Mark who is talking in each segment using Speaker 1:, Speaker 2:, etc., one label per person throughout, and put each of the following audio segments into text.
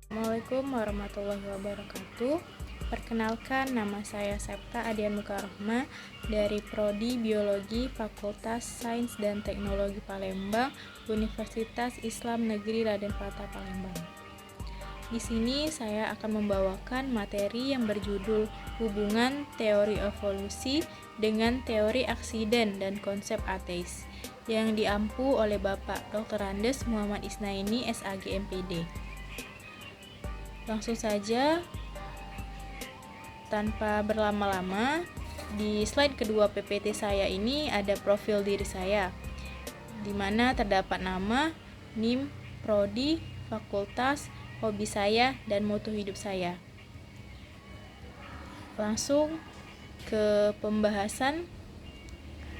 Speaker 1: Assalamualaikum warahmatullahi wabarakatuh. Perkenalkan, nama saya Septa Adian Mukarahma dari Prodi Biologi Fakultas Sains dan Teknologi Palembang, Universitas Islam Negeri Raden Fatah Palembang. Di sini saya akan membawakan materi yang berjudul Hubungan Teori Evolusi dengan Teori Aksiden dan Konsep Ateis yang diampu oleh Bapak Dr. Andes Muhammad Isnaini, SAG MPD. Langsung saja, tanpa berlama-lama, di slide kedua PPT saya ini ada profil diri saya, di mana terdapat nama, NIM, prodi, fakultas, hobi saya, dan moto hidup saya. Langsung ke pembahasan.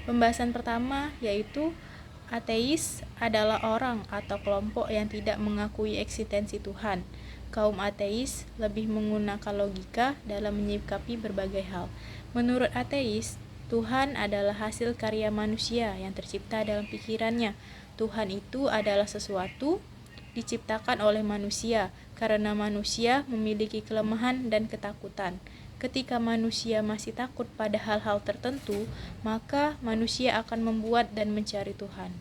Speaker 1: Pembahasan pertama yaitu ateis adalah orang atau kelompok yang tidak mengakui eksistensi Tuhan. Kaum ateis lebih menggunakan logika dalam menyikapi berbagai hal. Menurut ateis, Tuhan adalah hasil karya manusia yang tercipta dalam pikirannya. Tuhan itu adalah sesuatu diciptakan oleh manusia karena manusia memiliki kelemahan dan ketakutan. Ketika manusia masih takut pada hal-hal tertentu, maka manusia akan membuat dan mencari Tuhan.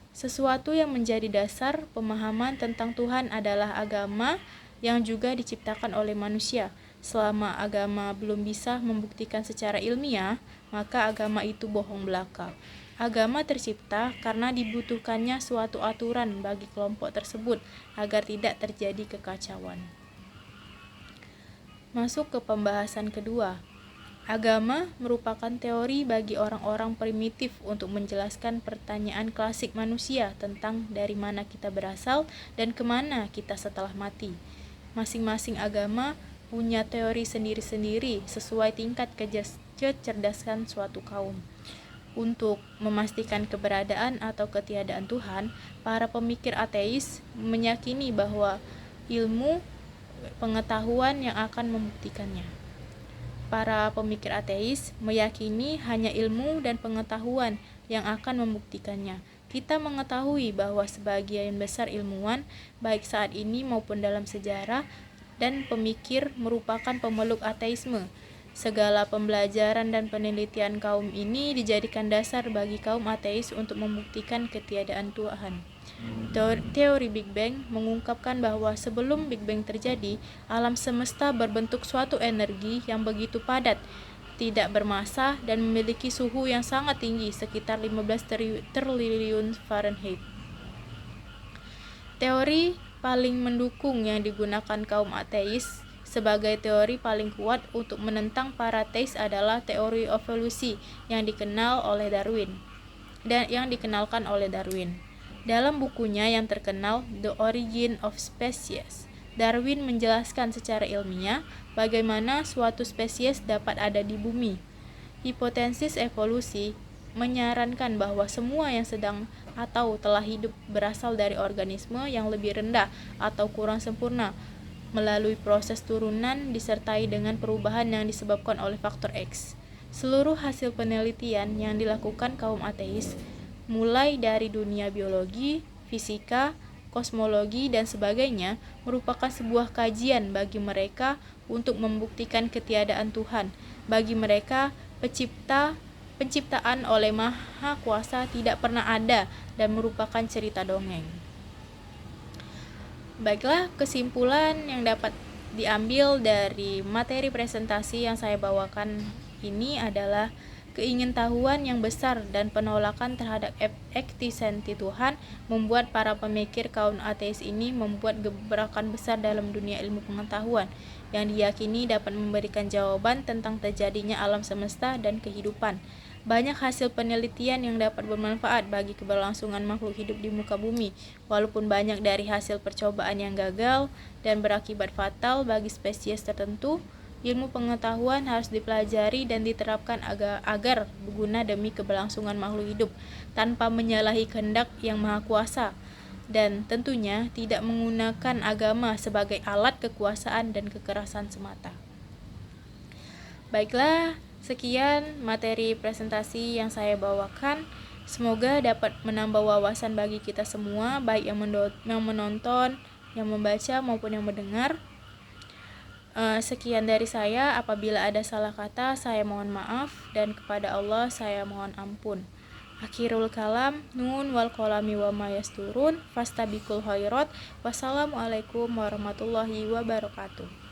Speaker 1: Sesuatu yang menjadi dasar pemahaman tentang Tuhan adalah agama yang juga diciptakan oleh manusia. Selama agama belum bisa membuktikan secara ilmiah, maka agama itu bohong belaka. Agama tercipta karena dibutuhkannya suatu aturan bagi kelompok tersebut agar tidak terjadi kekacauan. Masuk ke pembahasan kedua. Agama merupakan teori bagi orang-orang primitif untuk menjelaskan pertanyaan klasik manusia tentang dari mana kita berasal dan kemana kita setelah mati. Masing-masing agama punya teori sendiri-sendiri sesuai tingkat kecerdasan suatu kaum. Untuk memastikan keberadaan atau ketiadaan Tuhan, para pemikir ateis meyakini bahwa ilmu pengetahuan yang akan membuktikannya. Para pemikir ateis meyakini hanya ilmu dan pengetahuan yang akan membuktikannya. Kita mengetahui bahwa sebagian besar ilmuwan, baik saat ini maupun dalam sejarah, dan pemikir merupakan pemeluk ateisme. Segala pembelajaran dan penelitian kaum ini dijadikan dasar bagi kaum ateis untuk membuktikan ketiadaan Tuhan. Teori Big Bang mengungkapkan bahwa sebelum Big Bang terjadi, alam semesta berbentuk suatu energi yang begitu padat, tidak bermassa, dan memiliki suhu yang sangat tinggi, sekitar 15 triliun Fahrenheit. Teori paling mendukung yang digunakan kaum ateis sebagai teori paling kuat untuk menentang para ateis adalah teori evolusi yang dikenalkan oleh Darwin. Dalam bukunya yang terkenal The Origin of Species, Darwin menjelaskan secara ilmiah bagaimana suatu spesies dapat ada di bumi. Hipotesis evolusi menyarankan bahwa semua yang sedang atau telah hidup berasal dari organisme yang lebih rendah atau kurang sempurna melalui proses turunan disertai dengan perubahan yang disebabkan oleh faktor X. Seluruh hasil penelitian yang dilakukan kaum ateis, mulai dari dunia biologi, fisika, kosmologi, dan sebagainya, merupakan sebuah kajian bagi mereka untuk membuktikan ketiadaan Tuhan. Bagi mereka, penciptaan oleh Maha Kuasa tidak pernah ada dan merupakan cerita dongeng. Baiklah, kesimpulan yang dapat diambil dari materi presentasi yang saya bawakan ini adalah keingintahuan yang besar dan penolakan terhadap eksistensi Tuhan membuat para pemikir kaum ateis ini membuat gebrakan besar dalam dunia ilmu pengetahuan yang diyakini dapat memberikan jawaban tentang terjadinya alam semesta dan kehidupan. Banyak hasil penelitian yang dapat bermanfaat bagi keberlangsungan makhluk hidup di muka bumi, walaupun banyak dari hasil percobaan yang gagal dan berakibat fatal bagi spesies tertentu. Ilmu pengetahuan harus dipelajari dan diterapkan agar berguna demi keberlangsungan makhluk hidup tanpa menyalahi kehendak yang Maha Kuasa, dan tentunya tidak menggunakan agama sebagai alat kekuasaan dan kekerasan semata. Baiklah, sekian materi presentasi yang saya bawakan. Semoga dapat menambah wawasan bagi kita semua, baik yang menonton yang membaca maupun yang mendengar. Sekian dari saya. Apabila ada salah kata, saya mohon maaf, dan kepada Allah saya mohon ampun. Akhirul kalam, nun wal kolami wa ma yasturun, fastabikul khairat. Wassalamualaikum warahmatullahi wabarakatuh.